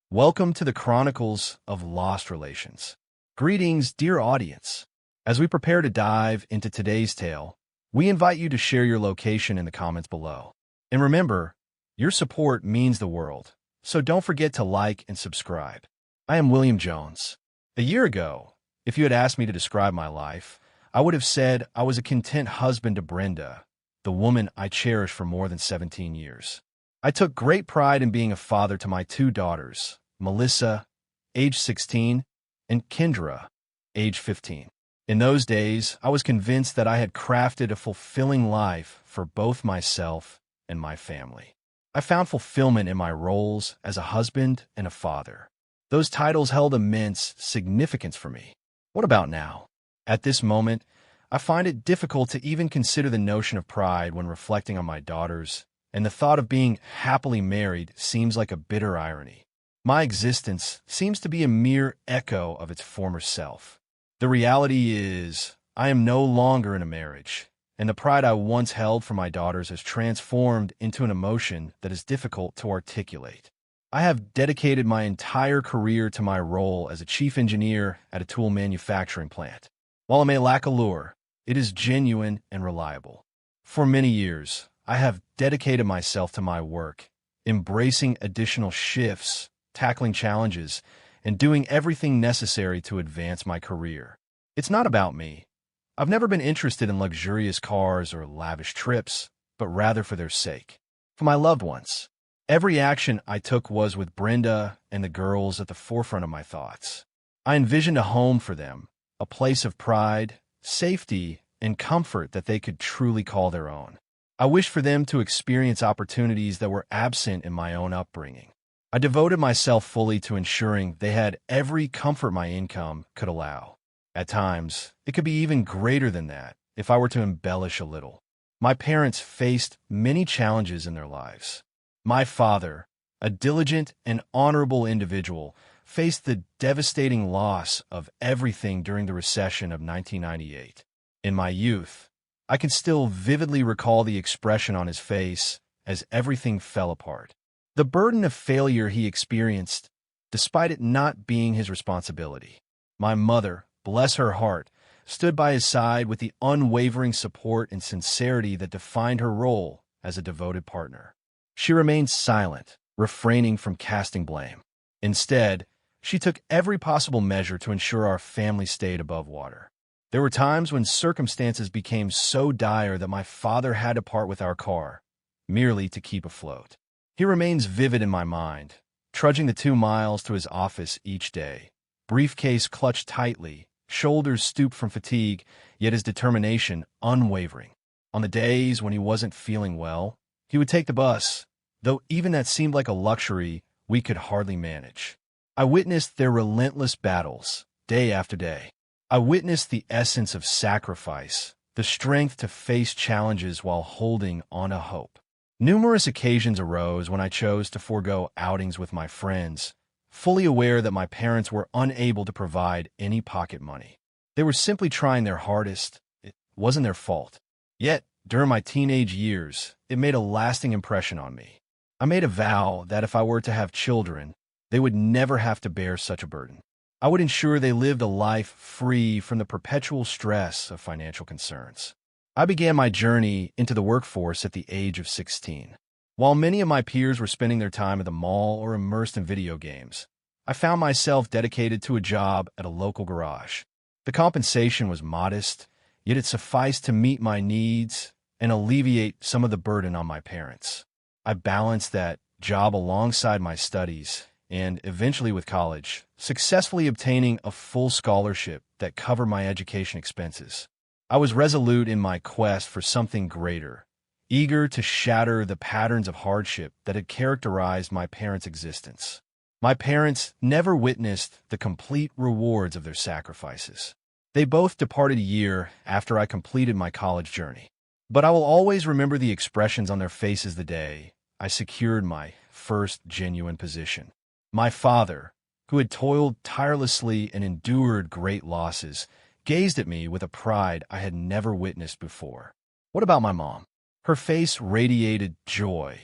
Welcome to the Chronicles of Lost Relations. Greetings, dear audience. As we prepare to dive into today's tale, we invite you to share your location in the comments below. And remember, your support means the world, so don't forget to like and subscribe. I am William Jones. A year ago, if you had asked me to describe my life, I would have said I was a content husband to Brenda, the woman I cherished for more than 17 years. I took great pride in being a father to my two daughters, Melissa, age 16, and Kendra, age 15. In those days, I was convinced that I had crafted a fulfilling life for both myself and my family. I found fulfillment in my roles as a husband and a father. Those titles held immense significance for me. What about now? At this moment, I find it difficult to even consider the notion of pride when reflecting on my daughters, and the thought of being happily married seems like a bitter irony. My existence seems to be a mere echo of its former self. The reality is, I am no longer in a marriage, and the pride I once held for my daughters has transformed into an emotion that is difficult to articulate. I have dedicated my entire career to my role as a chief engineer at a tool manufacturing plant. While it may lack allure, it is genuine and reliable. For many years, I have dedicated myself to my work, embracing additional shifts, tackling challenges, and doing everything necessary to advance my career. It's not about me. I've never been interested in luxurious cars or lavish trips, but rather for their sake, for my loved ones. Every action I took was with Brenda and the girls at the forefront of my thoughts. I envisioned a home for them, a place of pride, safety, and comfort that they could truly call their own. I wished for them to experience opportunities that were absent in my own upbringing. I devoted myself fully to ensuring they had every comfort my income could allow. At times, it could be even greater than that if I were to embellish a little. My parents faced many challenges in their lives. My father, a diligent and honorable individual, faced the devastating loss of everything during the recession of 1998. In my youth, I can still vividly recall the expression on his face as everything fell apart. The burden of failure he experienced, despite it not being his responsibility. My mother, bless her heart, stood by his side with the unwavering support and sincerity that defined her role as a devoted partner. She remained silent, refraining from casting blame. Instead, she took every possible measure to ensure our family stayed above water. There were times when circumstances became so dire that my father had to part with our car, merely to keep afloat. He remains vivid in my mind, trudging the 2 miles to his office each day, briefcase clutched tightly, shoulders stooped from fatigue, yet his determination unwavering. On the days when he wasn't feeling well, he would take the bus, though even that seemed like a luxury we could hardly manage. I witnessed their relentless battles, day after day. I witnessed the essence of sacrifice, the strength to face challenges while holding on to hope. Numerous occasions arose when I chose to forego outings with my friends, fully aware that my parents were unable to provide any pocket money. They were simply trying their hardest. It wasn't their fault. Yet, during my teenage years, it made a lasting impression on me. I made a vow that if I were to have children, they would never have to bear such a burden. I would ensure they lived a life free from the perpetual stress of financial concerns. I began my journey into the workforce at the age of 16. While many of my peers were spending their time at the mall or immersed in video games, I found myself dedicated to a job at a local garage. The compensation was modest, yet it sufficed to meet my needs and alleviate some of the burden on my parents. I balanced that job alongside my studies, and eventually with college, successfully obtaining a full scholarship that covered my education expenses. I was resolute in my quest for something greater, eager to shatter the patterns of hardship that had characterized my parents' existence. My parents never witnessed the complete rewards of their sacrifices. They both departed a year after I completed my college journey. But I will always remember the expressions on their faces the day I secured my first genuine position. My father, who had toiled tirelessly and endured great losses, gazed at me with a pride I had never witnessed before. What about my mom? Her face radiated joy,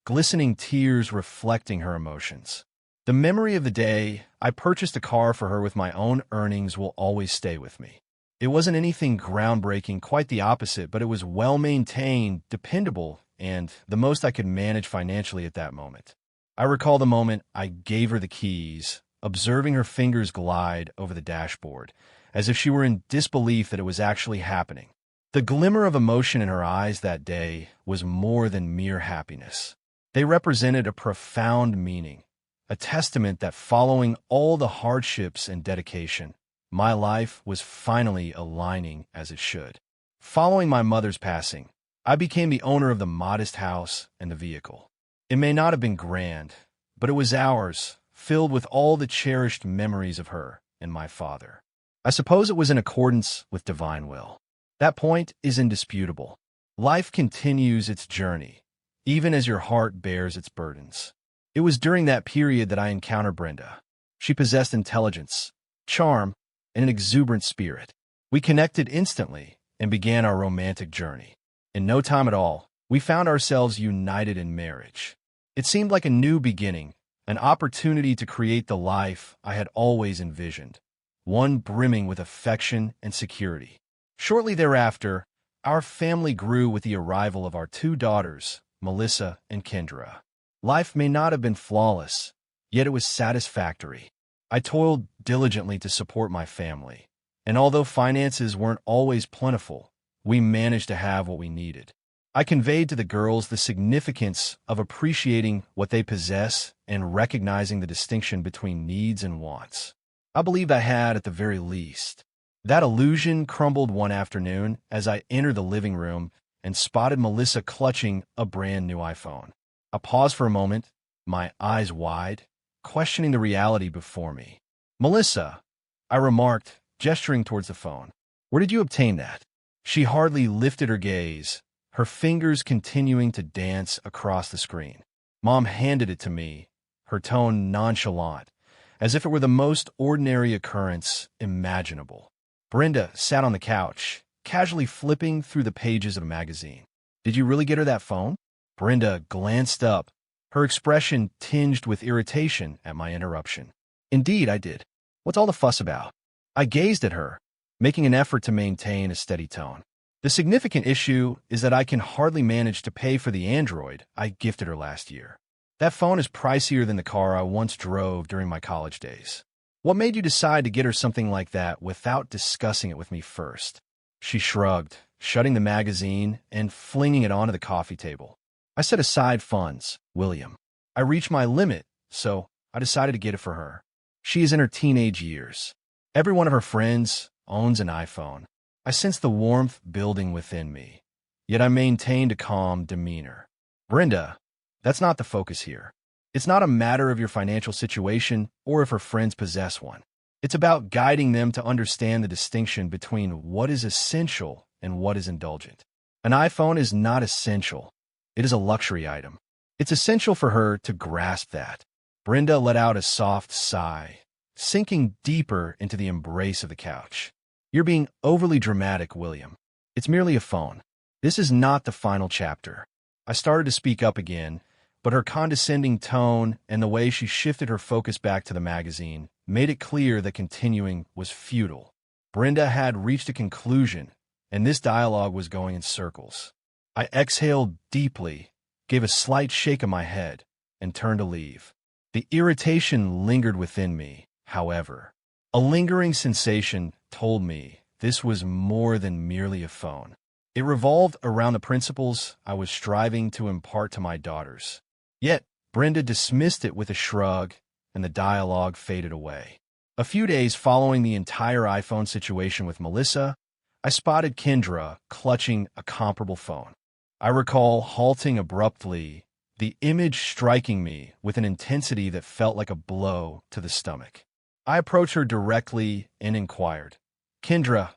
glistening tears reflecting her emotions. The memory of the day I purchased a car for her with my own earnings will always stay with me. It wasn't anything groundbreaking, quite the opposite, but it was well-maintained, dependable, and the most I could manage financially at that moment. I recall the moment I gave her the keys, observing her fingers glide over the dashboard, as if she were in disbelief that it was actually happening. The glimmer of emotion in her eyes that day was more than mere happiness. They represented a profound meaning, a testament that following all the hardships and dedication, my life was finally aligning as it should. Following my mother's passing, I became the owner of the modest house and the vehicle. It may not have been grand, but it was ours, filled with all the cherished memories of her and my father. I suppose it was in accordance with divine will. That point is indisputable. Life continues its journey, even as your heart bears its burdens. It was during that period that I encountered Brenda. She possessed intelligence, charm, and an exuberant spirit. We connected instantly and began our romantic journey. In no time at all, we found ourselves united in marriage. It seemed like a new beginning, an opportunity to create the life I had always envisioned, one brimming with affection and security. Shortly thereafter, our family grew with the arrival of our two daughters, Melissa and Kendra. Life may not have been flawless, yet it was satisfactory. I toiled diligently to support my family, and although finances weren't always plentiful, we managed to have what we needed. I conveyed to the girls the significance of appreciating what they possess and recognizing the distinction between needs and wants. I believed I had at the very least. That illusion crumbled one afternoon as I entered the living room and spotted Melissa clutching a brand new iPhone. I paused for a moment, my eyes wide, questioning the reality before me. "Melissa," I remarked, gesturing towards the phone, "where did you obtain that?" She hardly lifted her gaze, her fingers continuing to dance across the screen. Mom handed it to me, her tone nonchalant, as if it were the most ordinary occurrence imaginable. Brenda sat on the couch, casually flipping through the pages of a magazine. "Did you really get her that phone?" Brenda glanced up, her expression tinged with irritation at my interruption. "Indeed, I did. What's all the fuss about?" I gazed at her, making an effort to maintain a steady tone. "The significant issue is that I can hardly manage to pay for the Android I gifted her last year. That phone is pricier than the car I once drove during my college days. What made you decide to get her something like that without discussing it with me first?" She shrugged, shutting the magazine and flinging it onto the coffee table. "I set aside funds, William. I reached my limit, so I decided to get it for her. She is in her teenage years. Every one of her friends owns an iPhone." I sensed the warmth building within me, yet I maintained a calm demeanor. "Brenda, that's not the focus here. It's not a matter of your financial situation or if her friends possess one. It's about guiding them to understand the distinction between what is essential and what is indulgent. An iPhone is not essential. It is a luxury item. It's essential for her to grasp that." Brenda let out a soft sigh, sinking deeper into the embrace of the couch. "You're being overly dramatic, William. It's merely a phone. This is not the final chapter." I started to speak up again, but her condescending tone and the way she shifted her focus back to the magazine made it clear that continuing was futile. Brenda had reached a conclusion, and this dialogue was going in circles. I exhaled deeply, gave a slight shake of my head, and turned to leave. The irritation lingered within me, however. A lingering sensation told me this was more than merely a phone. It revolved around the principles I was striving to impart to my daughters. Yet, Brenda dismissed it with a shrug, and the dialogue faded away. A few days following the entire iPhone situation with Melissa, I spotted Kendra clutching a comparable phone. I recall halting abruptly, the image striking me with an intensity that felt like a blow to the stomach. I approached her directly and inquired, "Kendra,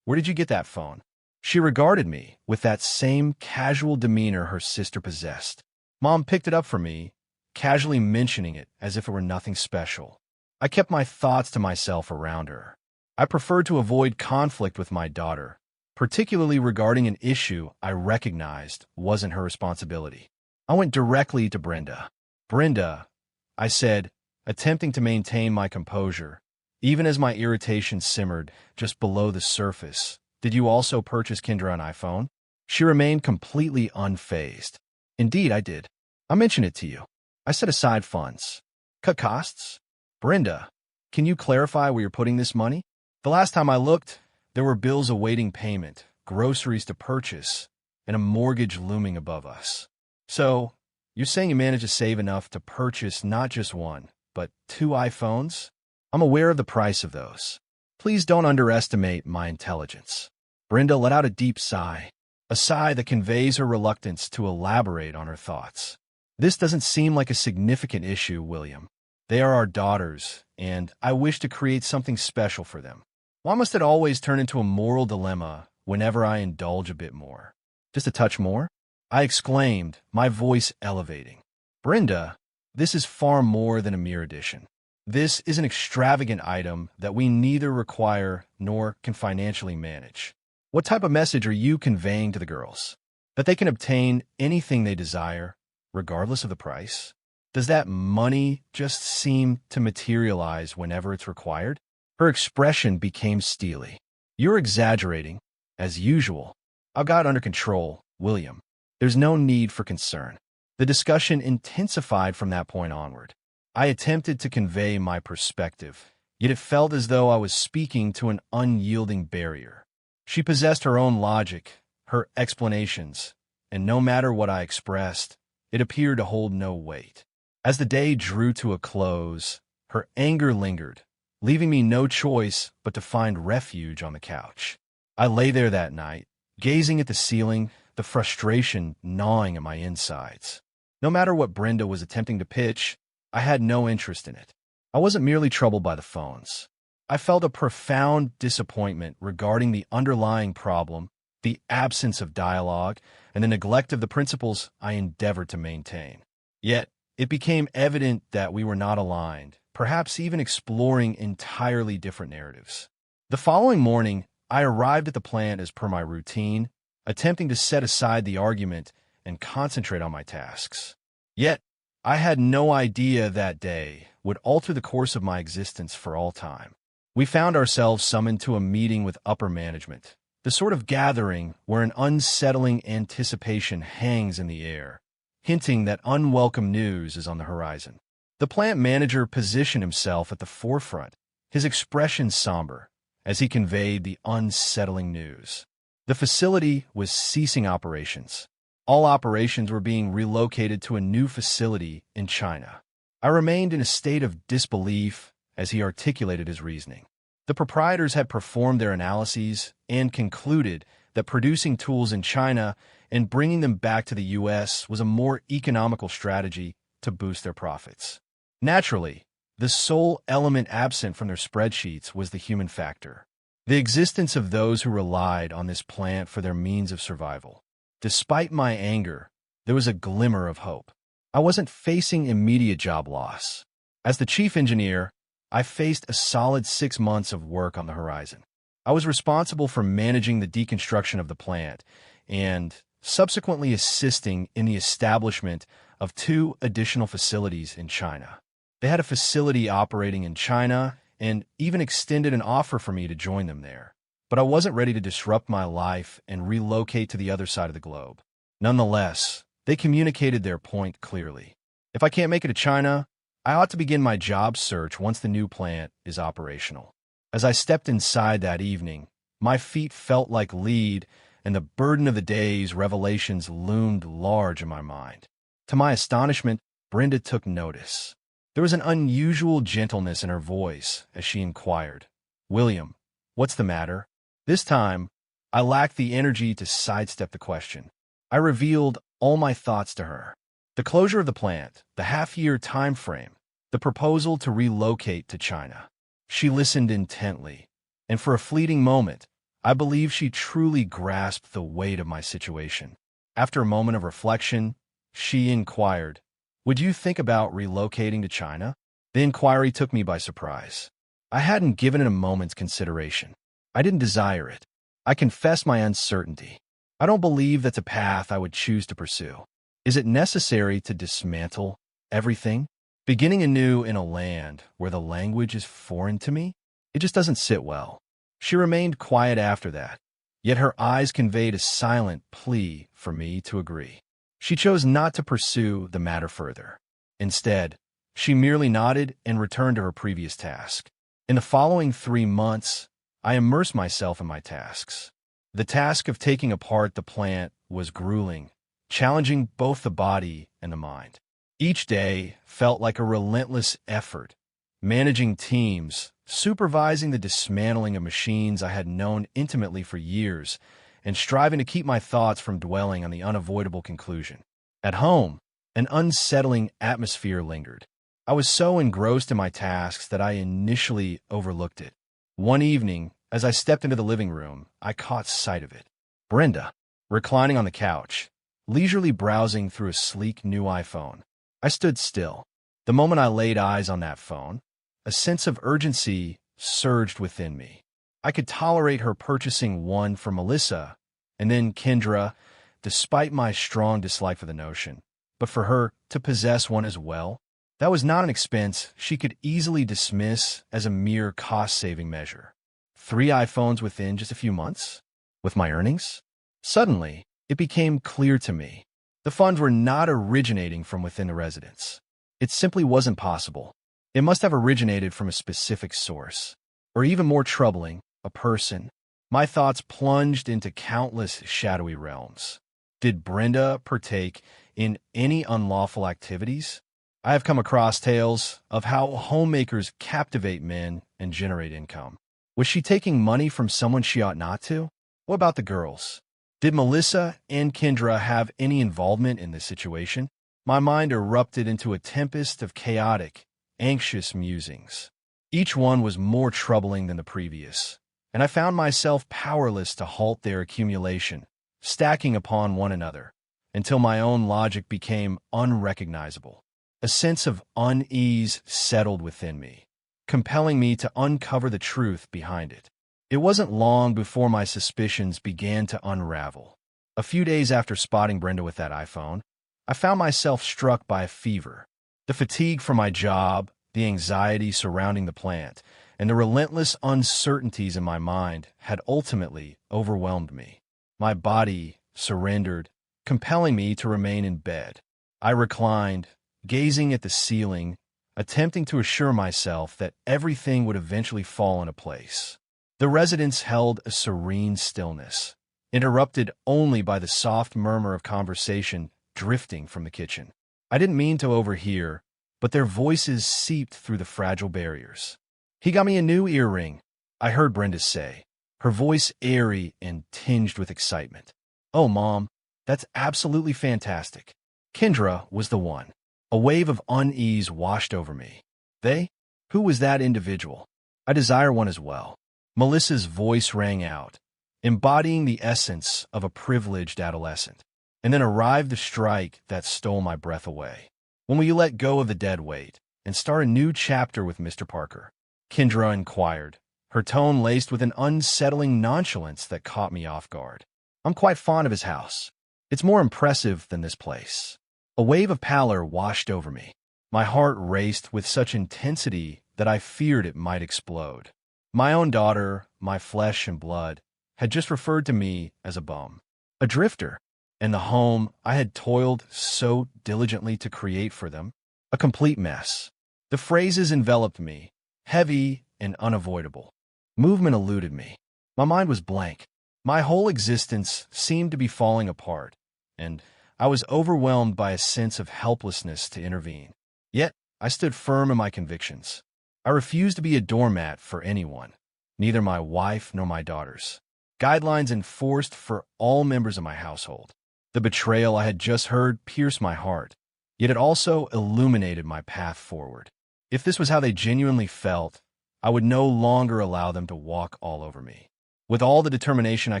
where did you get that phone?" She regarded me with that same casual demeanor her sister possessed. "Mom picked it up for me," casually mentioning it as if it were nothing special. I kept my thoughts to myself around her. I preferred to avoid conflict with my daughter, particularly regarding an issue I recognized wasn't her responsibility. I went directly to Brenda. "Brenda," I said, attempting to maintain my composure, even as my irritation simmered just below the surface. Did you also purchase Kendra an iPhone? She remained completely unfazed. Indeed, I did. I mentioned it to you. I set aside funds. Cut costs? Brenda, can you clarify where you're putting this money? The last time I looked, there were bills awaiting payment, groceries to purchase, and a mortgage looming above us. So, you're saying you managed to save enough to purchase not just one, but 2 iPhones? I'm aware of the price of those. Please don't underestimate my intelligence. Brenda let out a deep sigh, a sigh that conveys her reluctance to elaborate on her thoughts. This doesn't seem like a significant issue, William. They are our daughters, and I wish to create something special for them. Why must it always turn into a moral dilemma whenever I indulge a bit more? Just a touch more? I exclaimed, my voice elevating. Brenda, this is far more than a mere addition. This is an extravagant item that we neither require nor can financially manage. What type of message are you conveying to the girls? That they can obtain anything they desire, regardless of the price? Does that money just seem to materialize whenever it's required? Her expression became steely. You're exaggerating, as usual. I've got it under control, William. There's no need for concern. The discussion intensified from that point onward. I attempted to convey my perspective, yet it felt as though I was speaking to an unyielding barrier. She possessed her own logic, her explanations, and no matter what I expressed, it appeared to hold no weight. As the day drew to a close, her anger lingered, leaving me no choice but to find refuge on the couch. I lay there that night, gazing at the ceiling, the frustration gnawing at my insides. No matter what Brenda was attempting to pitch, I had no interest in it. I wasn't merely troubled by the phones. I felt a profound disappointment regarding the underlying problem, the absence of dialogue, and the neglect of the principles I endeavored to maintain. Yet, it became evident that we were not aligned, perhaps even exploring entirely different narratives. The following morning, I arrived at the plant as per my routine, attempting to set aside the argument and concentrate on my tasks. Yet, I had no idea that day would alter the course of my existence for all time. We found ourselves summoned to a meeting with upper management, the sort of gathering where an unsettling anticipation hangs in the air, hinting that unwelcome news is on the horizon. The plant manager positioned himself at the forefront, his expression somber, as he conveyed the unsettling news. The facility was ceasing operations. All operations were being relocated to a new facility in China. I remained in a state of disbelief as he articulated his reasoning. The proprietors had performed their analyses and concluded that producing tools in China and bringing them back to the U.S. was a more economical strategy to boost their profits. Naturally, the sole element absent from their spreadsheets was the human factor, the existence of those who relied on this plant for their means of survival. Despite my anger, there was a glimmer of hope. I wasn't facing immediate job loss. As the chief engineer, I faced a solid 6 months of work on the horizon. I was responsible for managing the deconstruction of the plant and subsequently assisting in the establishment of 2 additional facilities in China. They had a facility operating in China and even extended an offer for me to join them there. But I wasn't ready to disrupt my life and relocate to the other side of the globe. Nonetheless, they communicated their point clearly. If I can't make it to China, I ought to begin my job search once the new plant is operational. As I stepped inside that evening, my feet felt like lead, and the burden of the day's revelations loomed large in my mind. To my astonishment, Brenda took notice. There was an unusual gentleness in her voice as she inquired, "William, what's the matter?" This time, I lacked the energy to sidestep the question. I revealed all my thoughts to her. The closure of the plant, the half-year time frame, the proposal to relocate to China. She listened intently, and for a fleeting moment, I believe she truly grasped the weight of my situation. After a moment of reflection, she inquired, "Would you think about relocating to China?" The inquiry took me by surprise. I hadn't given it a moment's consideration. I didn't desire it. I confess my uncertainty. I don't believe that's a path I would choose to pursue. Is it necessary to dismantle everything? Beginning anew in a land where the language is foreign to me, it just doesn't sit well. She remained quiet after that, yet her eyes conveyed a silent plea for me to agree. She chose not to pursue the matter further. Instead, she merely nodded and returned to her previous task. In the following 3 months, I immersed myself in my tasks. The task of taking apart the plant was grueling, challenging both the body and the mind. Each day felt like a relentless effort, managing teams, supervising the dismantling of machines I had known intimately for years, and striving to keep my thoughts from dwelling on the unavoidable conclusion. At home, an unsettling atmosphere lingered. I was so engrossed in my tasks that I initially overlooked it. One evening, as I stepped into the living room, I caught sight of it. Brenda, reclining on the couch, leisurely browsing through a sleek new iPhone. I stood still. The moment I laid eyes on that phone, a sense of urgency surged within me. I could tolerate her purchasing one for Melissa and then Kendra, despite my strong dislike for the notion. But for her to possess one as well, that was not an expense she could easily dismiss as a mere cost-saving measure. 3 iPhones within just a few months? With my earnings? Suddenly, it became clear to me. The funds were not originating from within the residence. It simply wasn't possible. It must have originated from a specific source. Or even more troubling, a person. My thoughts plunged into countless shadowy realms. Did Brenda partake in any unlawful activities? I have come across tales of how homemakers captivate men and generate income. Was she taking money from someone she ought not to? What about the girls? Did Melissa and Kendra have any involvement in this situation? My mind erupted into a tempest of chaotic, anxious musings. Each one was more troubling than the previous, and I found myself powerless to halt their accumulation, stacking upon one another, until my own logic became unrecognizable. A sense of unease settled within me, compelling me to uncover the truth behind it. It wasn't long before my suspicions began to unravel. A few days after spotting Brenda with that iPhone, I found myself struck by a fever. The fatigue from my job, the anxiety surrounding the plant, and the relentless uncertainties in my mind had ultimately overwhelmed me. My body surrendered, compelling me to remain in bed. I reclined, gazing at the ceiling, attempting to assure myself that everything would eventually fall into place. The residence held a serene stillness, interrupted only by the soft murmur of conversation drifting from the kitchen. I didn't mean to overhear, but their voices seeped through the fragile barriers. "He got me a new earring," I heard Brenda say, her voice airy and tinged with excitement. "Oh, Mom, that's absolutely fantastic." Kendra was the one. A wave of unease washed over me. They? Who was that individual? I desire one as well. Melissa's voice rang out, embodying the essence of a privileged adolescent. And then arrived the strike that stole my breath away. "When will you let go of the dead weight and start a new chapter with Mr. Parker?" Kendra inquired, her tone laced with an unsettling nonchalance that caught me off guard. "I'm quite fond of his house. It's more impressive than this place." A wave of pallor washed over me. My heart raced with such intensity that I feared it might explode. My own daughter, my flesh and blood, had just referred to me as a bum, a drifter, and the home I had toiled so diligently to create for them, a complete mess. The phrases enveloped me, heavy and unavoidable. Movement eluded me. My mind was blank. My whole existence seemed to be falling apart, and I was overwhelmed by a sense of helplessness to intervene. Yet, I stood firm in my convictions. I refused to be a doormat for anyone, neither my wife nor my daughters. Guidelines enforced for all members of my household. The betrayal I had just heard pierced my heart, yet it also illuminated my path forward. If this was how they genuinely felt, I would no longer allow them to walk all over me. With all the determination I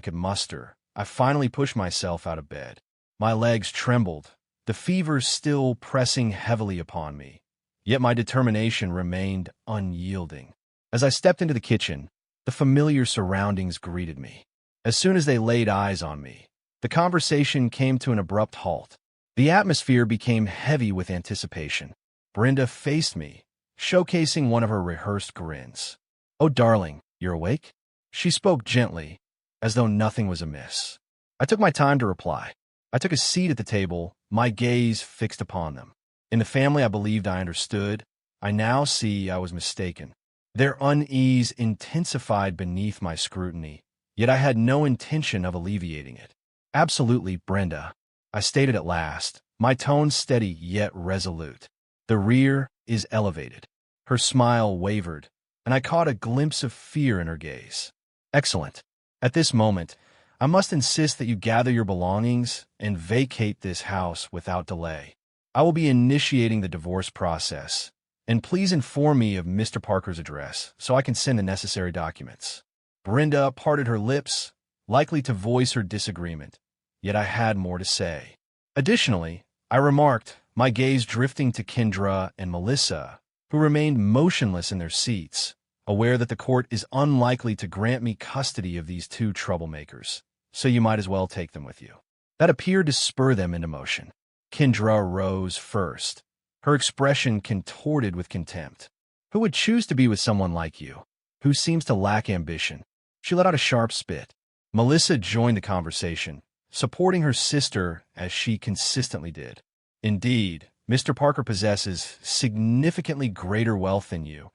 could muster, I finally pushed myself out of bed. My legs trembled, the fever still pressing heavily upon me, yet my determination remained unyielding. As I stepped into the kitchen, the familiar surroundings greeted me. As soon as they laid eyes on me, the conversation came to an abrupt halt. The atmosphere became heavy with anticipation. Brenda faced me, showcasing one of her rehearsed grins. "Oh, darling, you're awake?" She spoke gently, as though nothing was amiss. I took my time to reply. I took a seat at the table, my gaze fixed upon them. In the family I believed I understood, I now see I was mistaken. Their unease intensified beneath my scrutiny, yet I had no intention of alleviating it. "Absolutely, Brenda," I stated at last, my tone steady yet resolute. The rear is elevated. Her smile wavered, and I caught a glimpse of fear in her gaze. "Excellent. At this moment, I must insist that you gather your belongings and vacate this house without delay. I will be initiating the divorce process, and please inform me of Mr. Parker's address so I can send the necessary documents." Brenda parted her lips, likely to voice her disagreement, yet I had more to say. Additionally, I remarked, my gaze drifting to Kendra and Melissa, who remained motionless in their seats, aware that the court is unlikely to grant me custody of these two troublemakers, so you might as well take them with you. That appeared to spur them into motion. Kendra rose first, her expression contorted with contempt. "Who would choose to be with someone like you, who seems to lack ambition?" She let out a sharp spit. Melissa joined the conversation, supporting her sister as she consistently did. "Indeed, Mr. Parker possesses significantly greater wealth than you,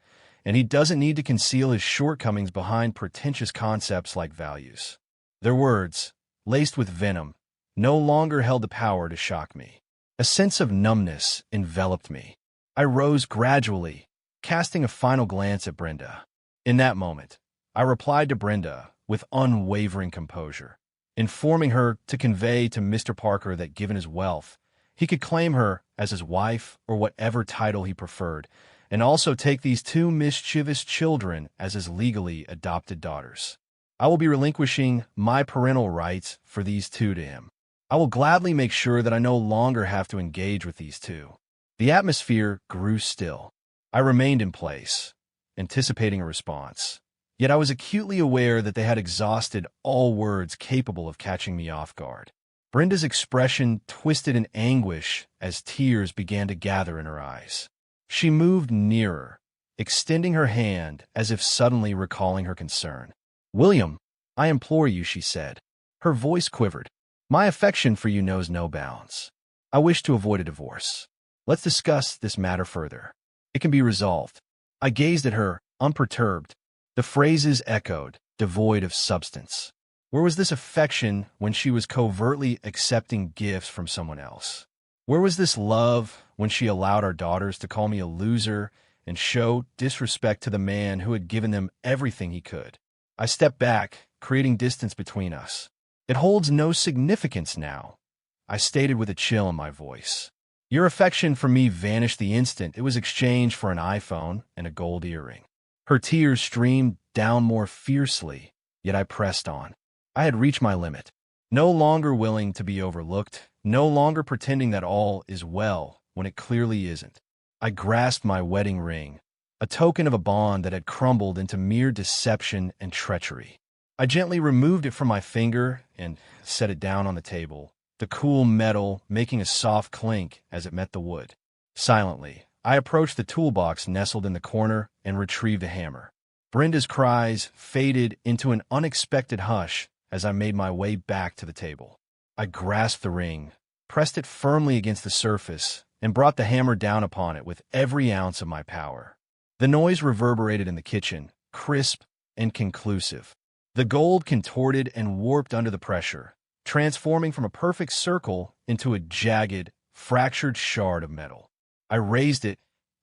and he doesn't need to conceal his shortcomings behind pretentious concepts like values." Their words, laced with venom, no longer held the power to shock me. A sense of numbness enveloped me. I rose gradually, casting a final glance at Brenda. In that moment, I replied to Brenda with unwavering composure, informing her to convey to Mr. Parker that given his wealth, he could claim her as his wife or whatever title he preferred, and also take these two mischievous children as his legally adopted daughters. I will be relinquishing my parental rights for these two to him. I will gladly make sure that I no longer have to engage with these two. The atmosphere grew still. I remained in place, anticipating a response. Yet I was acutely aware that they had exhausted all words capable of catching me off guard. Brenda's expression twisted in anguish as tears began to gather in her eyes. She moved nearer, extending her hand as if suddenly recalling her concern. "William, I implore you," she said. Her voice quivered. "My affection for you knows no bounds. I wish to avoid a divorce. Let's discuss this matter further. It can be resolved." I gazed at her, unperturbed. The phrases echoed, devoid of substance. Where was this affection when she was covertly accepting gifts from someone else? Where was this love when she allowed our daughters to call me a loser and show disrespect to the man who had given them everything he could? I stepped back, creating distance between us. "It holds no significance now," I stated with a chill in my voice. "Your affection for me vanished the instant it was exchanged for an iPhone and a gold earring." Her tears streamed down more fiercely, yet I pressed on. I had reached my limit. No longer willing to be overlooked, no longer pretending that all is well when it clearly isn't. I grasped my wedding ring, a token of a bond that had crumbled into mere deception and treachery. I gently removed it from my finger and set it down on the table, the cool metal making a soft clink as it met the wood. Silently, I approached the toolbox nestled in the corner and retrieved a hammer. Brenda's cries faded into an unexpected hush as I made my way back to the table. I grasped the ring, pressed it firmly against the surface, and brought the hammer down upon it with every ounce of my power. The noise reverberated in the kitchen, crisp and conclusive. The gold contorted and warped under the pressure, transforming from a perfect circle into a jagged, fractured shard of metal. I raised it,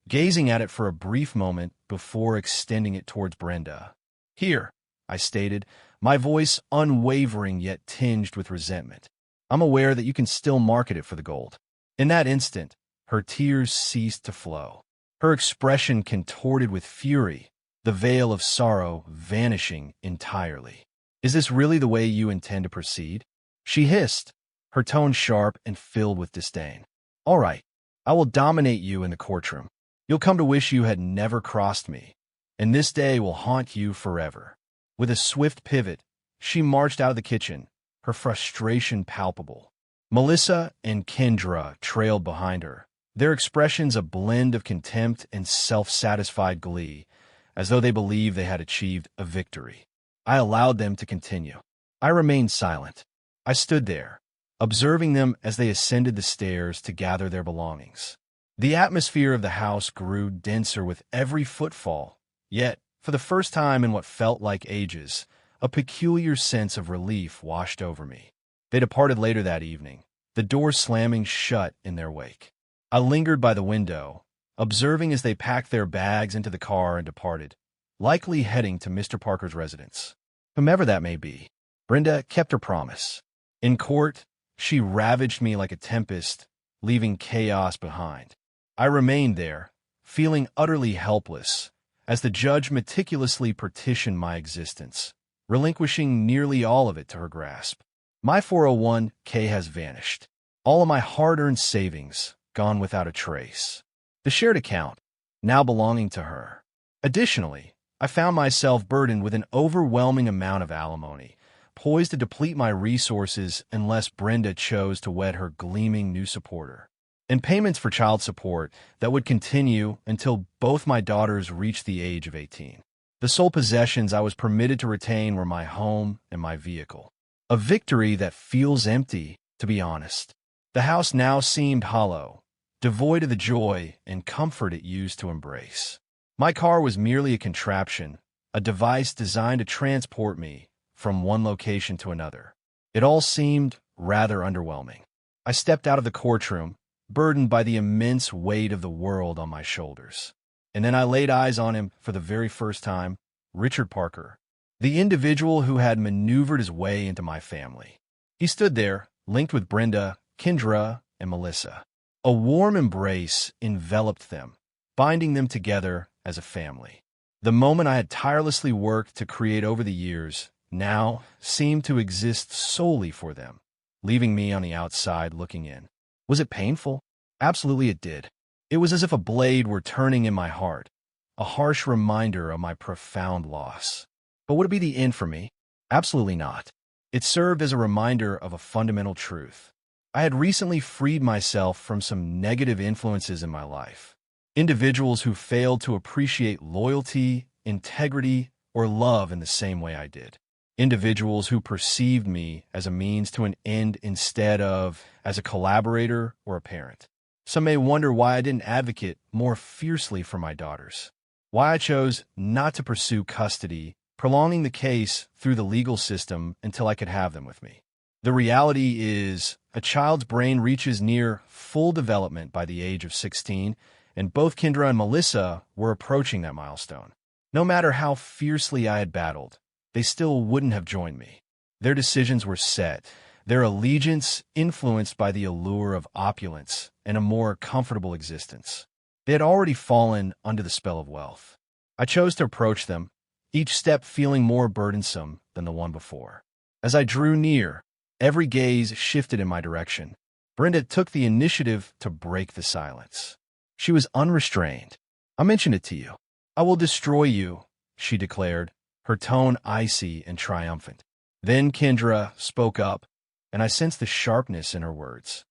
gazing at it for a brief moment before extending it towards Brenda. "Here," I stated, my voice unwavering yet tinged with resentment. "I'm aware that you can still market it for the gold." In that instant, her tears ceased to flow. Her expression contorted with fury, the veil of sorrow vanishing entirely. "Is this really the way you intend to proceed?" she hissed, her tone sharp and filled with disdain. "All right, I will dominate you in the courtroom. You'll come to wish you had never crossed me, and this day will haunt you forever." With a swift pivot, she marched out of the kitchen, her frustration palpable. Melissa and Kendra trailed behind her, their expressions a blend of contempt and self-satisfied glee, as though they believed they had achieved a victory. I allowed them to continue. I remained silent. I stood there, observing them as they ascended the stairs to gather their belongings. The atmosphere of the house grew denser with every footfall, yet, for the first time in what felt like ages, a peculiar sense of relief washed over me. They departed later that evening, the door slamming shut in their wake. I lingered by the window, observing as they packed their bags into the car and departed, likely heading to Mr. Parker's residence. Whomever that may be, Brenda kept her promise. In court, she ravaged me like a tempest, leaving chaos behind. I remained there, feeling utterly helpless, as the judge meticulously partitioned my existence, relinquishing nearly all of it to her grasp. My 401k has vanished. All of my hard-earned savings gone without a trace. The shared account, now belonging to her. Additionally, I found myself burdened with an overwhelming amount of alimony, poised to deplete my resources unless Brenda chose to wed her gleaming new supporter, and payments for child support that would continue until both my daughters reached the age of 18. The sole possessions I was permitted to retain were my home and my vehicle. A victory that feels empty, to be honest. The house now seemed hollow, devoid of the joy and comfort it used to embrace. My car was merely a contraption, a device designed to transport me from one location to another. It all seemed rather underwhelming. I stepped out of the courtroom, burdened by the immense weight of the world on my shoulders. And then I laid eyes on him for the very first time, Richard Parker, the individual who had maneuvered his way into my family. He stood there, linked with Brenda, Kendra, and Melissa. A warm embrace enveloped them, binding them together as a family. The moment I had tirelessly worked to create over the years now seemed to exist solely for them, leaving me on the outside looking in. Was it painful? Absolutely it did. It was as if a blade were turning in my heart, a harsh reminder of my profound loss. But would it be the end for me? Absolutely not. It served as a reminder of a fundamental truth. I had recently freed myself from some negative influences in my life. Individuals who failed to appreciate loyalty, integrity, or love in the same way I did. Individuals who perceived me as a means to an end instead of as a collaborator or a parent. Some may wonder why I didn't advocate more fiercely for my daughters, why I chose not to pursue custody, prolonging the case through the legal system until I could have them with me. The reality is, a child's brain reaches near full development by the age of 16, and both Kendra and Melissa were approaching that milestone. No matter how fiercely I had battled, they still wouldn't have joined me. Their decisions were set, their allegiance influenced by the allure of opulence and a more comfortable existence. They had already fallen under the spell of wealth. I chose to approach them, each step feeling more burdensome than the one before. As I drew near, every gaze shifted in my direction. Brenda took the initiative to break the silence. She was unrestrained. "I mentioned it to you. I will destroy you," she declared, her tone icy and triumphant. Then Kendra spoke up, and I sensed the sharpness in her words.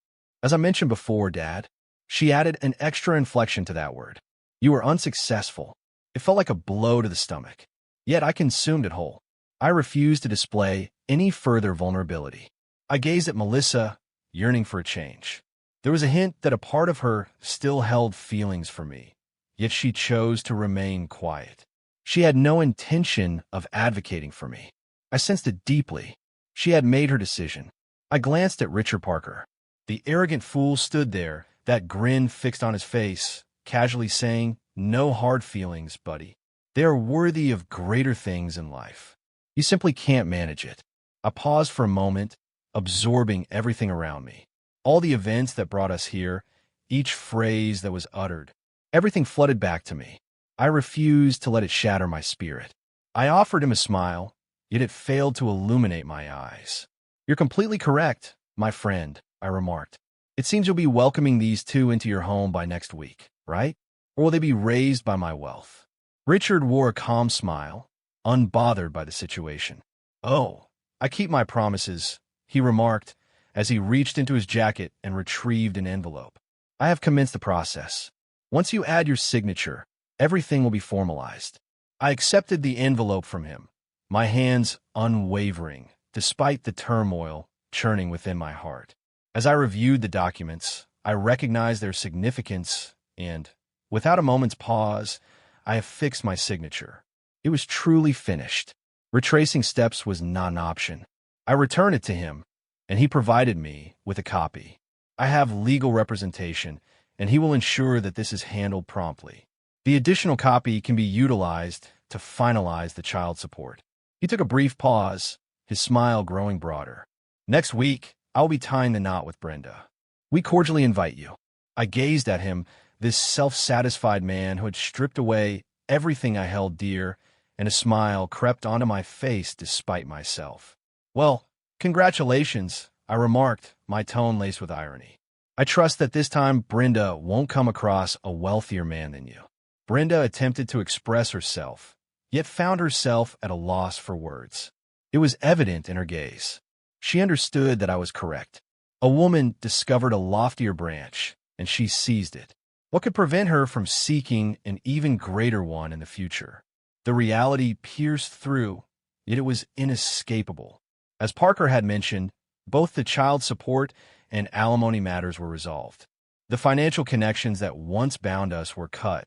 "As I mentioned before, Dad," she added an extra inflection to that word. "You were unsuccessful." It felt like a blow to the stomach. Yet I consumed it whole. I refused to display any further vulnerability. I gazed at Melissa, yearning for a change. There was a hint that a part of her still held feelings for me, yet she chose to remain quiet. She had no intention of advocating for me. I sensed it deeply. She had made her decision. I glanced at Richard Parker. The arrogant fool stood there, that grin fixed on his face, casually saying, "No hard feelings, buddy. They are worthy of greater things in life. You simply can't manage it." I paused for a moment, absorbing everything around me. All the events that brought us here, each phrase that was uttered, everything flooded back to me. I refused to let it shatter my spirit. I offered him a smile, yet it failed to illuminate my eyes. "You're completely correct, my friend," I remarked. "It seems you'll be welcoming these two into your home by next week, right? Or will they be raised by my wealth?" Richard wore a calm smile, unbothered by the situation. "Oh, I keep my promises," he remarked as he reached into his jacket and retrieved an envelope. I have commenced the process. Once you add your signature, everything will be formalized. I accepted the envelope from him, my hands unwavering, despite the turmoil churning within my heart. As I reviewed the documents, I recognized their significance and, without a moment's pause, I affixed my signature. It was truly finished. Retracing steps was not an option. I returned it to him, and he provided me with a copy. I have legal representation, and he will ensure that this is handled promptly. The additional copy can be utilized to finalize the child support. He took a brief pause, his smile growing broader. Next week, I'll be tying the knot with Brenda. We cordially invite you. I gazed at him, this self-satisfied man who had stripped away everything I held dear, and a smile crept onto my face despite myself. Well, congratulations, I remarked, my tone laced with irony. I trust that this time Brenda won't come across a wealthier man than you. Brenda attempted to express herself, yet found herself at a loss for words. It was evident in her gaze. She understood that I was correct. A woman discovered a loftier branch, and she seized it. What could prevent her from seeking an even greater one in the future? The reality pierced through, yet it was inescapable. As Parker had mentioned, both the child support and alimony matters were resolved. The financial connections that once bound us were cut,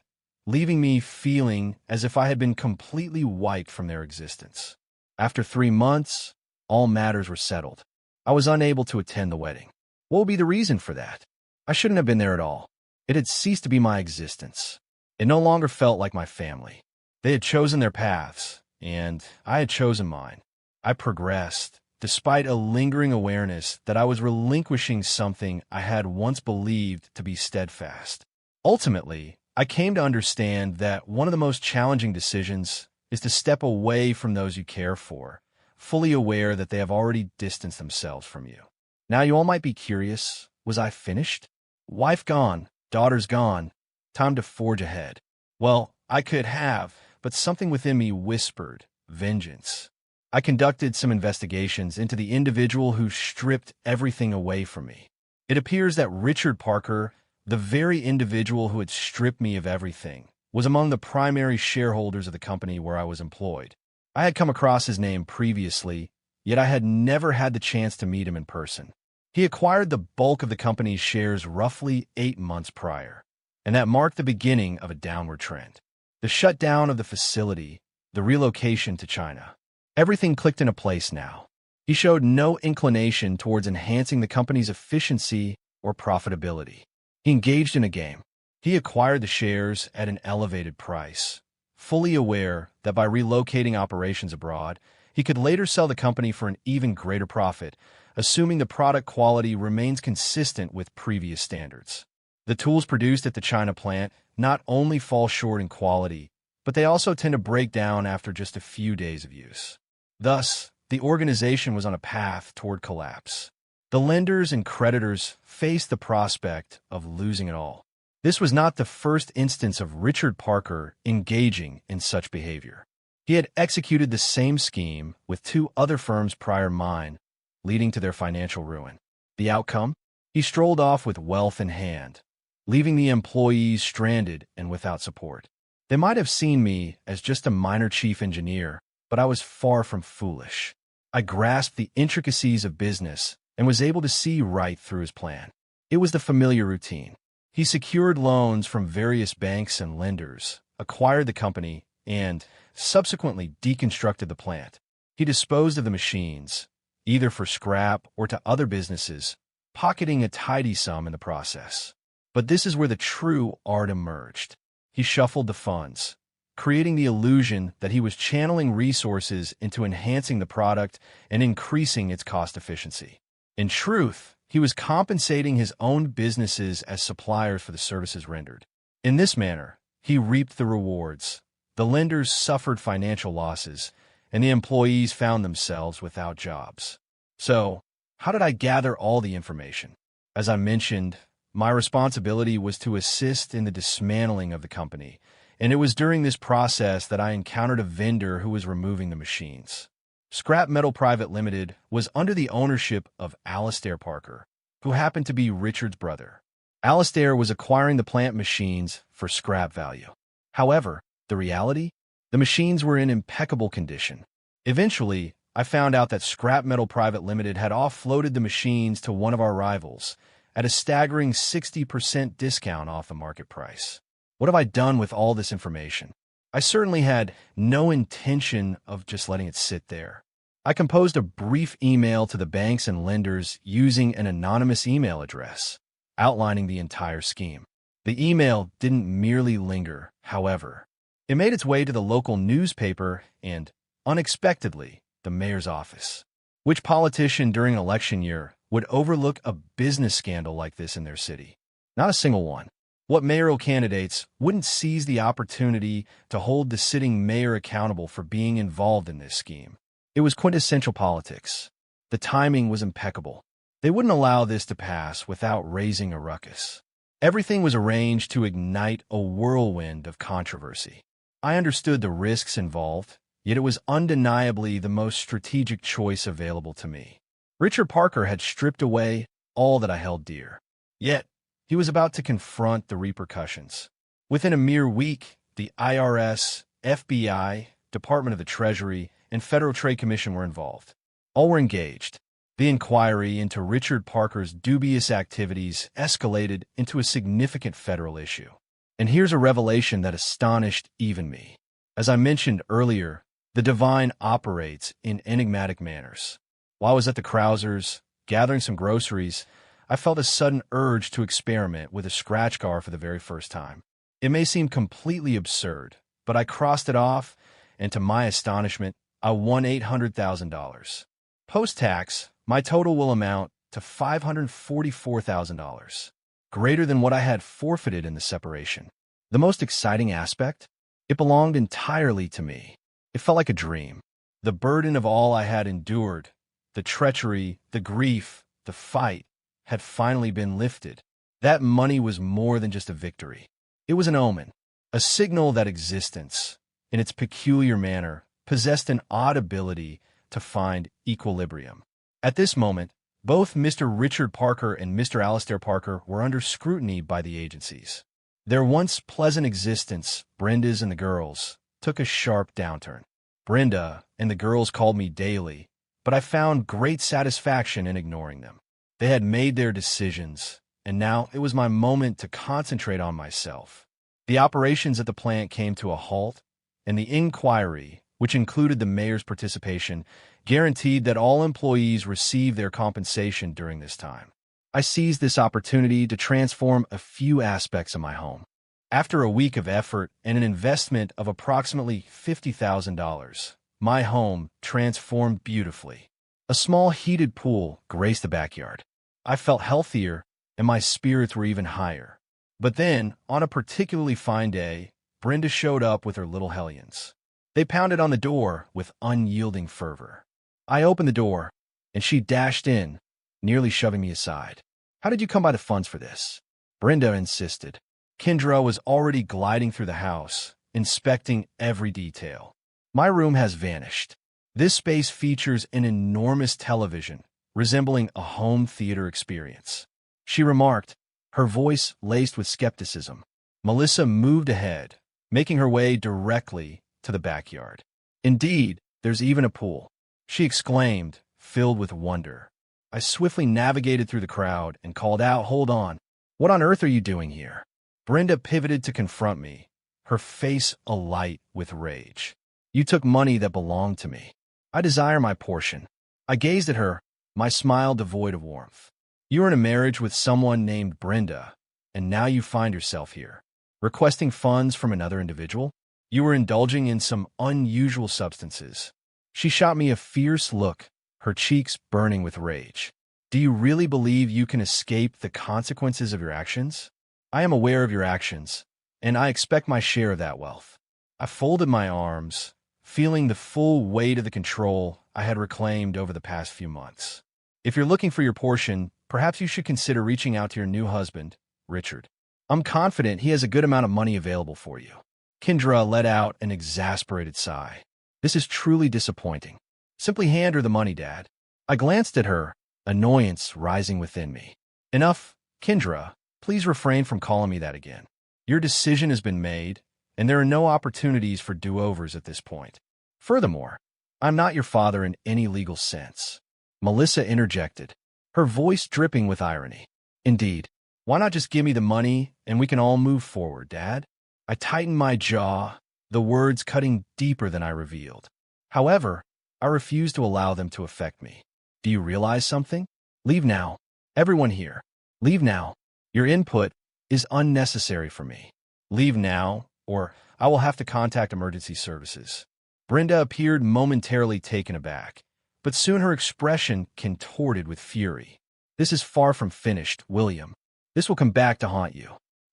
leaving me feeling as if I had been completely wiped from their existence. After 3 months, all matters were settled. I was unable to attend the wedding. What would be the reason for that? I shouldn't have been there at all. It had ceased to be my existence. It no longer felt like my family. They had chosen their paths, and I had chosen mine. I progressed, despite a lingering awareness that I was relinquishing something I had once believed to be steadfast. Ultimately, I came to understand that one of the most challenging decisions is to step away from those you care for, fully aware that they have already distanced themselves from you. Now you all might be curious, was I finished? Wife gone, daughters gone, time to forge ahead. Well, I could have, but something within me whispered, vengeance. I conducted some investigations into the individual who stripped everything away from me. It appears that Richard Parker, the very individual who had stripped me of everything, was among the primary shareholders of the company where I was employed. I had come across his name previously, yet I had never had the chance to meet him in person. He acquired the bulk of the company's shares roughly 8 months prior, and that marked the beginning of a downward trend. The shutdown of the facility, the relocation to China. Everything clicked into place now. He showed no inclination towards enhancing the company's efficiency or profitability. He engaged in a game. He acquired the shares at an elevated price, fully aware that by relocating operations abroad, he could later sell the company for an even greater profit, assuming the product quality remains consistent with previous standards. The tools produced at the China plant not only fall short in quality, but they also tend to break down after just a few days of use. Thus, the organization was on a path toward collapse. The lenders and creditors faced the prospect of losing it all. This was not the first instance of Richard Parker engaging in such behavior. He had executed the same scheme with 2 other firms prior mine, leading to their financial ruin. The outcome? He strolled off with wealth in hand, leaving the employees stranded and without support. They might have seen me as just a minor chief engineer, but I was far from foolish. I grasped the intricacies of business and was able to see right through his plan. It was the familiar routine. He secured loans from various banks and lenders, acquired the company, and subsequently deconstructed the plant. He disposed of the machines, either for scrap or to other businesses, pocketing a tidy sum in the process. But this is where the true art emerged. He shuffled the funds, creating the illusion that he was channeling resources into enhancing the product and increasing its cost efficiency. In truth, he was compensating his own businesses as suppliers for the services rendered. In this manner, he reaped the rewards. The lenders suffered financial losses, and the employees found themselves without jobs. So, how did I gather all the information? As I mentioned, my responsibility was to assist in the dismantling of the company, and it was during this process that I encountered a vendor who was removing the machines. Scrap Metal Private Limited was under the ownership of Alistair Parker, who happened to be Richard's brother. Alastair was acquiring the plant machines for scrap value. However, the reality? The machines were in impeccable condition. Eventually, I found out that Scrap Metal Private Limited had offloaded the machines to one of our rivals at a staggering 60% discount off the market price. What have I done with all this information? I certainly had no intention of just letting it sit there. I composed a brief email to the banks and lenders using an anonymous email address, outlining the entire scheme. The email didn't merely linger, however. It made its way to the local newspaper and, unexpectedly, the mayor's office. Which politician during an election year would overlook a business scandal like this in their city? Not a single one. What mayoral candidates wouldn't seize the opportunity to hold the sitting mayor accountable for being involved in this scheme? It was quintessential politics. The timing was impeccable. They wouldn't allow this to pass without raising a ruckus. Everything was arranged to ignite a whirlwind of controversy. I understood the risks involved, yet it was undeniably the most strategic choice available to me. Richard Parker had stripped away all that I held dear. Yet, he was about to confront the repercussions. Within a mere week, the IRS, FBI, Department of the Treasury, and Federal Trade Commission were involved. All were engaged. The inquiry into Richard Parker's dubious activities escalated into a significant federal issue. And here's a revelation that astonished even me. As I mentioned earlier, the divine operates in enigmatic manners. While I was at the Krausers, gathering some groceries, I felt a sudden urge to experiment with a scratch car for the very first time. It may seem completely absurd, but I crossed it off, and to my astonishment, I won $800,000. Post-tax, my total will amount to $544,000, greater than what I had forfeited in the separation. The most exciting aspect? It belonged entirely to me. It felt like a dream. The burden of all I had endured, the treachery, the grief, the fight, had finally been lifted. That money was more than just a victory. It was an omen, a signal that existence, in its peculiar manner, possessed an odd ability to find equilibrium. At this moment, both Mr. Richard Parker and Mr. Alastair Parker were under scrutiny by the agencies. Their once pleasant existence, Brenda's and the girls, took a sharp downturn. Brenda and the girls called me daily, but I found great satisfaction in ignoring them. They had made their decisions, and now it was my moment to concentrate on myself. The operations at the plant came to a halt, and the inquiry, which included the mayor's participation, guaranteed that all employees receive their compensation during this time. I seized this opportunity to transform a few aspects of my home. After a week of effort and an investment of approximately $50,000, my home transformed beautifully. A small heated pool graced the backyard. I felt healthier, and my spirits were even higher. But then, on a particularly fine day, Brenda showed up with her little hellions. They pounded on the door with unyielding fervor. I opened the door, and she dashed in, nearly shoving me aside. "How did you come by the funds for this?" Brenda insisted. Kendra was already gliding through the house, inspecting every detail. "My room has vanished. This space features an enormous television, resembling a home theater experience," she remarked, her voice laced with skepticism. Melissa moved ahead, making her way directly to the backyard. "Indeed, there's even a pool," she exclaimed, filled with wonder. I swiftly navigated through the crowd and called out, "Hold on. What on earth are you doing here?" Brenda pivoted to confront me, her face alight with rage. "You took money that belonged to me. I desire my portion." I gazed at her, my smile devoid of warmth. "You are in a marriage with someone named Brenda, and now you find yourself here, requesting funds from another individual? You were indulging in some unusual substances." She shot me a fierce look, her cheeks burning with rage. "Do you really believe you can escape the consequences of your actions? I am aware of your actions, and I expect my share of that wealth." I folded my arms, feeling the full weight of the control I had reclaimed over the past few months. "If you're looking for your portion, perhaps you should consider reaching out to your new husband, Richard. I'm confident he has a good amount of money available for you." Kendra let out an exasperated sigh. "This is truly disappointing. Simply hand her the money, Dad." I glanced at her, annoyance rising within me. "Enough, Kendra. Please refrain from calling me that again. Your decision has been made, and there are no opportunities for do-overs at this point. Furthermore, I'm not your father in any legal sense. Melissa interjected, her voice dripping with irony. Indeed, why not just give me the money and we can all move forward, Dad? I tightened my jaw, the words cutting deeper than I revealed. However, I refused to allow them to affect me. Do you realize something? Leave now. Everyone here, leave now. Your input is unnecessary for me. Leave now, or I will have to contact emergency services. Brenda appeared momentarily taken aback, but soon her expression contorted with fury. This is far from finished, William. This will come back to haunt you.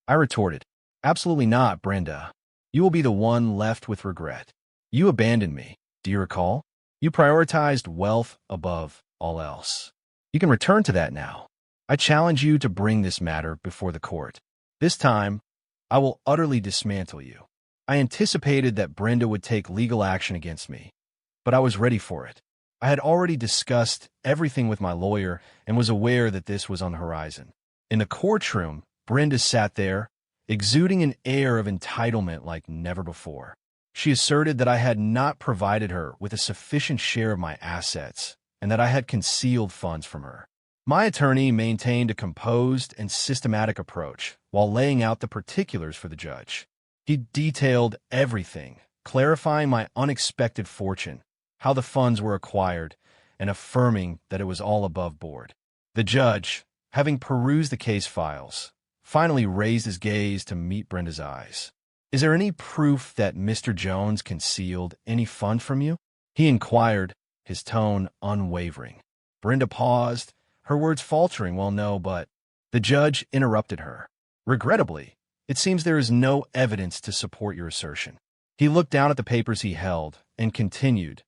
I retorted, absolutely not, Brenda. You will be the one left with regret. You abandoned me, do you recall? You prioritized wealth above all else. You can return to that now. I challenge you to bring this matter before the court. This time, I will utterly dismantle you. I anticipated that Brenda would take legal action against me, but I was ready for it. I had already discussed everything with my lawyer and was aware that this was on the horizon. In the courtroom, Brenda sat there, exuding an air of entitlement like never before. She asserted that I had not provided her with a sufficient share of my assets and that I had concealed funds from her. My attorney maintained a composed and systematic approach while laying out the particulars for the judge. He detailed everything, clarifying my unexpected fortune, how the funds were acquired, and affirming that it was all above board. The judge, having perused the case files, finally raised his gaze to meet Brenda's eyes. Is there any proof that Mr. Jones concealed any fund from you? He inquired, his tone unwavering. Brenda paused, her words faltering. Well, no, but... The judge interrupted her. Regrettably, it seems there is no evidence to support your assertion. He looked down at the papers he held and continued,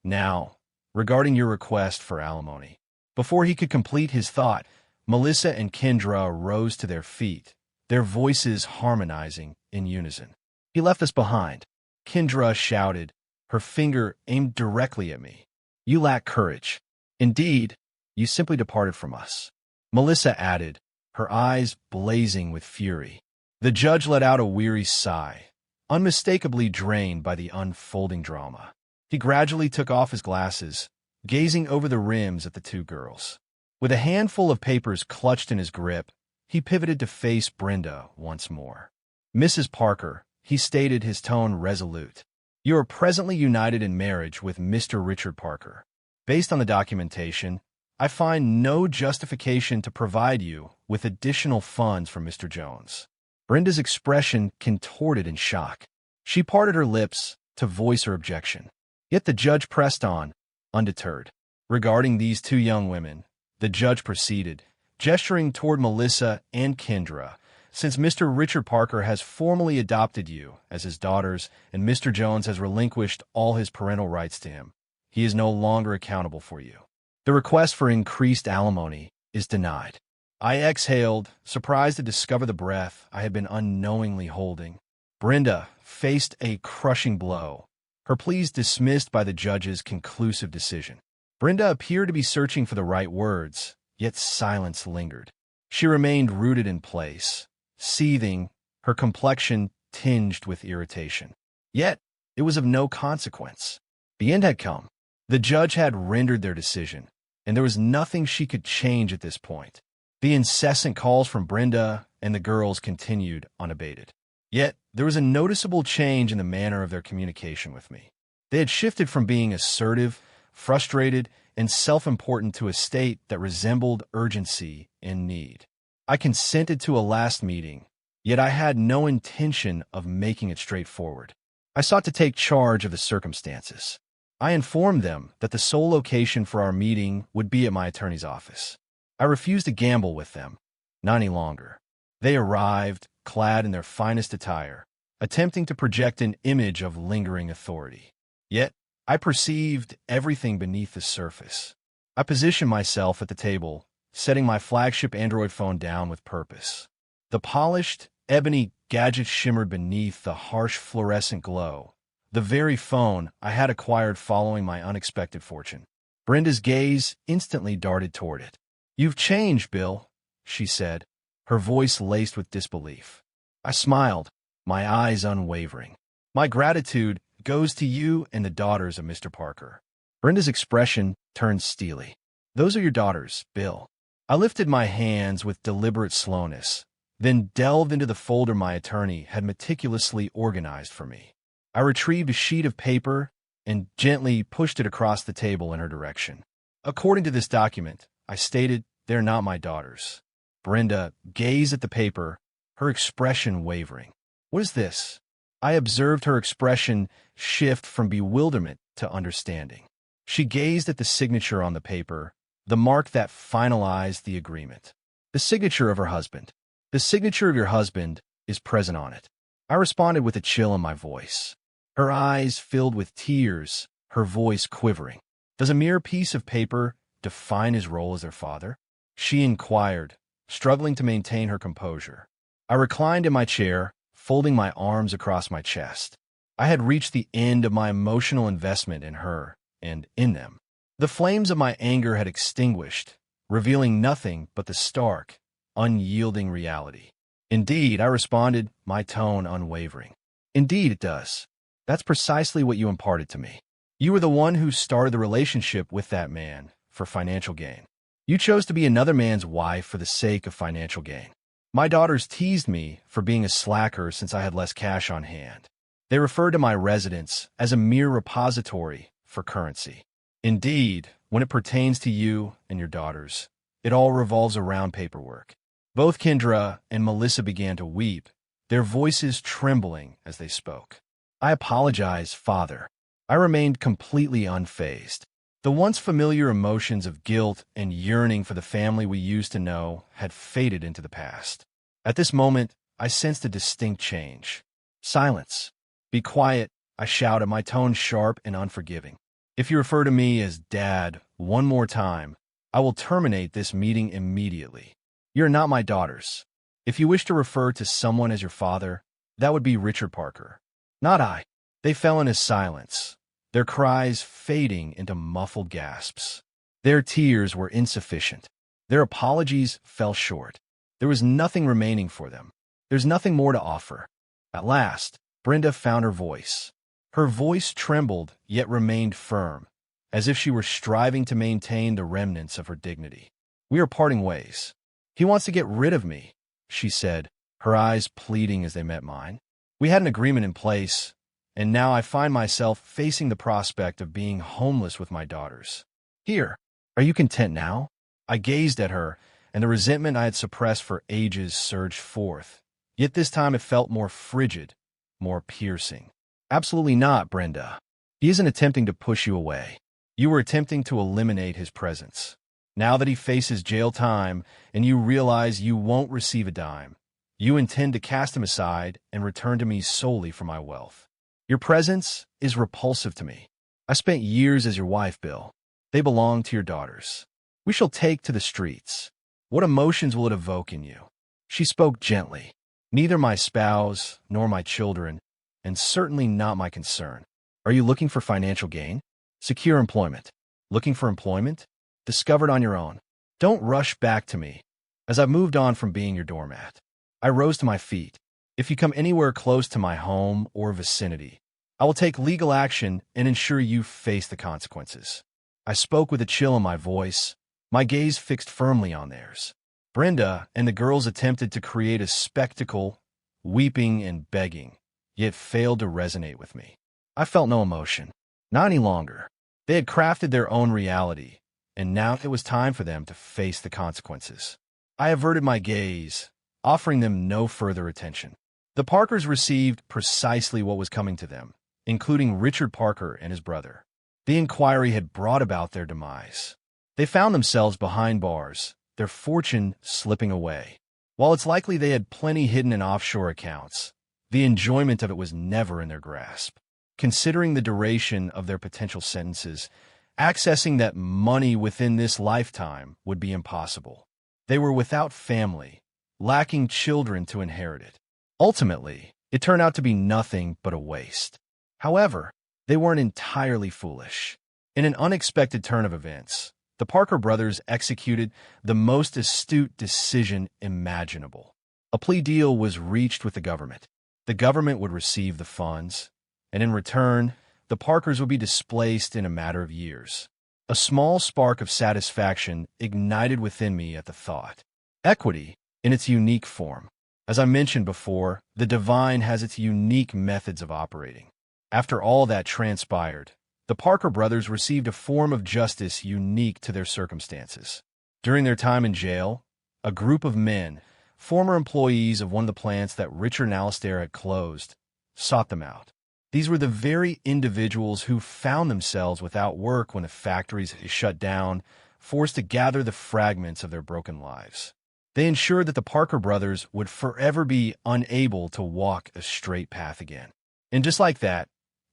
now, regarding your request for alimony. Before he could complete his thought, Melissa and Kendra rose to their feet, their voices harmonizing in unison. He left us behind. Kendra shouted, her finger aimed directly at me. You lack courage. Indeed, you simply departed from us. Melissa added, her eyes blazing with fury. The judge let out a weary sigh, unmistakably drained by the unfolding drama. He gradually took off his glasses, gazing over the rims at the two girls. With a handful of papers clutched in his grip, he pivoted to face Brenda once more. Mrs. Parker, he stated, his tone resolute. You are presently united in marriage with Mr. Richard Parker. Based on the documentation, I find no justification to provide you with additional funds from Mr. Jones. Brenda's expression contorted in shock. She parted her lips to voice her objection. Yet the judge pressed on, undeterred. Regarding these two young women, the judge proceeded, gesturing toward Melissa and Kendra. Since Mr. Richard Parker has formally adopted you as his daughters and Mr. Jones has relinquished all his parental rights to him, he is no longer accountable for you. The request for increased alimony is denied. I exhaled, surprised to discover the breath I had been unknowingly holding. Brenda faced a crushing blow, her pleas dismissed by the judge's conclusive decision. Brenda appeared to be searching for the right words, yet silence lingered. She remained rooted in place, seething, her complexion tinged with irritation. Yet, it was of no consequence. The end had come. The judge had rendered their decision, and there was nothing she could change at this point. The incessant calls from Brenda and the girls continued unabated. Yet, there was a noticeable change in the manner of their communication with me. They had shifted from being assertive, frustrated, and self-important to a state that resembled urgency and need. I consented to a last meeting, yet I had no intention of making it straightforward. I sought to take charge of the circumstances. I informed them that the sole location for our meeting would be at my attorney's office. I refused to gamble with them, not any longer. They arrived, clad in their finest attire, attempting to project an image of lingering authority. Yet, I perceived everything beneath the surface. I positioned myself at the table, setting my flagship Android phone down with purpose. The polished, ebony gadget shimmered beneath the harsh fluorescent glow, the very phone I had acquired following my unexpected fortune. Brenda's gaze instantly darted toward it. You've changed, Bill, she said, her voice laced with disbelief. I smiled, my eyes unwavering. My gratitude goes to you and the daughters of Mr. Parker. Brenda's expression turned steely. Those are your daughters, Bill. I lifted my hands with deliberate slowness, then delved into the folder my attorney had meticulously organized for me. I retrieved a sheet of paper and gently pushed it across the table in her direction. According to this document, I stated, they're not my daughters. Brenda gazed at the paper, her expression wavering. What is this? I observed her expression shift from bewilderment to understanding. She gazed at the signature on the paper, the mark that finalized the agreement. The signature of her husband. The signature of your husband is present on it. I responded with a chill in my voice. Her eyes filled with tears, her voice quivering. Does a mere piece of paper define his role as their father? She inquired, struggling to maintain her composure. I reclined in my chair, folding my arms across my chest. I had reached the end of my emotional investment in her and in them. The flames of my anger had extinguished, revealing nothing but the stark, unyielding reality. Indeed, I responded, my tone unwavering. Indeed, it does. That's precisely what you imparted to me. You were the one who started the relationship with that man for financial gain. You chose to be another man's wife for the sake of financial gain. My daughters teased me for being a slacker since I had less cash on hand. They referred to my residence as a mere repository for currency. Indeed, when it pertains to you and your daughters, it all revolves around paperwork. Both Kendra and Melissa began to weep, their voices trembling as they spoke. I apologize, Father. I remained completely unfazed. The once familiar emotions of guilt and yearning for the family we used to know had faded into the past. At this moment, I sensed a distinct change. Silence. Be quiet, I shouted, my tone sharp and unforgiving. If you refer to me as Dad one more time, I will terminate this meeting immediately. You're not my daughters. If you wish to refer to someone as your father, that would be Richard Parker. Not I. They fell into silence, their cries fading into muffled gasps. Their tears were insufficient. Their apologies fell short. There was nothing remaining for them. There's nothing more to offer. At last, Brenda found her voice. Her voice trembled yet remained firm, as if she were striving to maintain the remnants of her dignity. We are parting ways. He wants to get rid of me, she said, her eyes pleading as they met mine. We had an agreement in place, and now I find myself facing the prospect of being homeless with my daughters. Here, are you content now? I gazed at her, and the resentment I had suppressed for ages surged forth. Yet this time it felt more frigid, more piercing. Absolutely not, Brenda. He isn't attempting to push you away. You were attempting to eliminate his presence. Now that he faces jail time and you realize you won't receive a dime, you intend to cast him aside and return to me solely for my wealth. Your presence is repulsive to me. I spent years as your wife, Bill. They belong to your daughters. We shall take to the streets. What emotions will it evoke in you? She spoke gently. Neither my spouse nor my children, and certainly not my concern. Are you looking for financial gain? Secure employment. Looking for employment? Discover it on your own. Don't rush back to me, as I've moved on from being your doormat. I rose to my feet. If you come anywhere close to my home or vicinity, I will take legal action and ensure you face the consequences. I spoke with a chill in my voice, my gaze fixed firmly on theirs. Brenda and the girls attempted to create a spectacle, weeping and begging, yet failed to resonate with me. I felt no emotion, not any longer. They had crafted their own reality, and now it was time for them to face the consequences. I averted my gaze, offering them no further attention. The Parkers received precisely what was coming to them, including Richard Parker and his brother. The inquiry had brought about their demise. They found themselves behind bars, their fortune slipping away. While it's likely they had plenty hidden in offshore accounts, the enjoyment of it was never in their grasp. Considering the duration of their potential sentences, accessing that money within this lifetime would be impossible. They were without family, lacking children to inherit it. Ultimately, it turned out to be nothing but a waste. However, they weren't entirely foolish. In an unexpected turn of events, the Parker brothers executed the most astute decision imaginable. A plea deal was reached with the government. The government would receive the funds, and in return, the Parkers would be displaced in a matter of years. A small spark of satisfaction ignited within me at the thought. Equity, in its unique form. As I mentioned before, the divine has its unique methods of operating. After all that transpired, the Parker brothers received a form of justice unique to their circumstances. During their time in jail, a group of men, former employees of one of the plants that Richard and Alistair had closed, sought them out. These were the very individuals who found themselves without work when the factories shut down, forced to gather the fragments of their broken lives. They ensured that the Parker brothers would forever be unable to walk a straight path again. And just like that,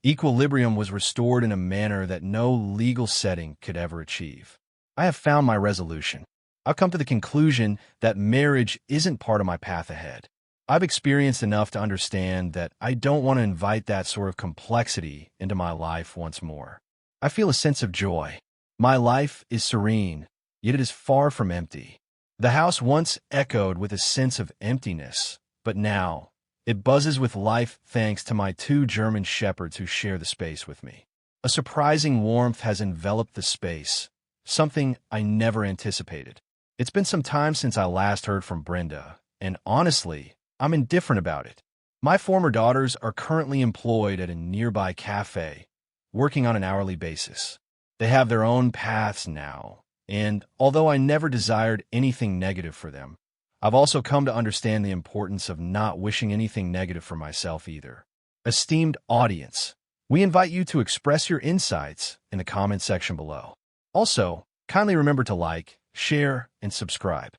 equilibrium was restored in a manner that no legal setting could ever achieve. I have found my resolution. I've come to the conclusion that marriage isn't part of my path ahead. I've experienced enough to understand that I don't want to invite that sort of complexity into my life once more. I feel a sense of joy. My life is serene, yet it is far from empty. The house once echoed with a sense of emptiness, but now it buzzes with life thanks to my 2 German shepherds who share the space with me. A surprising warmth has enveloped the space, something I never anticipated. It's been some time since I last heard from Brenda, and honestly, I'm indifferent about it. My former daughters are currently employed at a nearby cafe, working on an hourly basis. They have their own paths now, and although I never desired anything negative for them, I've also come to understand the importance of not wishing anything negative for myself either. Esteemed audience, we invite you to express your insights in the comment section below. Also, kindly remember to like, share, and subscribe.